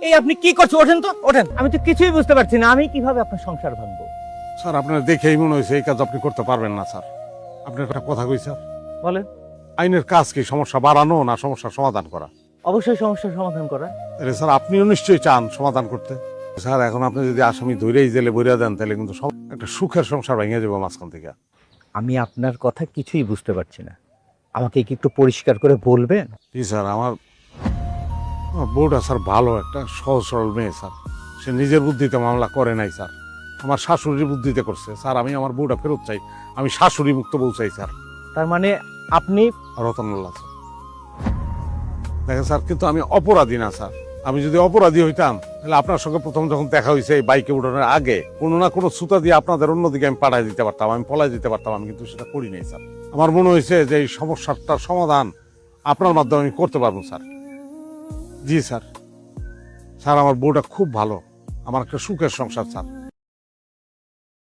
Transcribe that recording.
এই আপনি কি করছেন? ওঠেন তো, ওঠেন। আমি তো কিছুই বুঝতে পারছি না, আমি কিভাবে আপনার সংসার ভাঙবো। স্যার আপনার দেখেই মনে হয়েছে এই কাজ আপনি করতে পারবেন না স্যার। আপনার একটা কথা কই স্যার, বলেন। আইনের কাজ কি সমস্যা বাড়ানো না সমস্যার সমাধান করা? অবশ্যই সমস্যার সমাধান করা। তাহলে স্যার আপনিও নিশ্চয়ই চান সমাধান করতে। স্যার এখন আপনি যদি আসামি ধরেই জেলে বইরা দেন তাহলে কিন্তু সব একটা সুখের সংসার ভেঙে যাবো মাঝখান থেকে। আমি আপনার কথা কিছুই বুঝতে পারছি না, আমাকে কি একটু পরিষ্কার করে বলবেন? জি স্যার, আমার আমার বউটা স্যার ভালো একটা সহজ সরল মেয়ে স্যার। সে নিজের বুদ্ধিতে মামলা করে নাই স্যার, আমার শাশুড়ির বুদ্ধিতে করছে স্যার। আমি আমার বউটা ফেরত চাই, আমি শাশুড়ি মুক্ত বউ চাই স্যার। তার মানে আপনি রতনুল্লাহ স্যার। দেখেন স্যার, কিন্তু আমি অপরাধী না স্যার। আমি যদি অপরাধী হইতাম তাহলে আপনার সঙ্গে প্রথম যখন দেখা হয়েছে এই বাইকে উঠানোর আগে কোনো না কোনো সুতা দিয়ে আপনাদের অন্যদিকে আমি পাঠাই দিতে পারতাম, আমি পলাই দিতে পারতাম। আমি কিন্তু সেটা করি নাই স্যার। আমার মনে হয়েছে যে এই সমস্যাটার সমাধান আপনার মাধ্যমে আমি করতে পারবো স্যার। জি স্যার। স্যার আমার বউটা খুব ভালো, আমার একটা সুখের সংসার স্যার।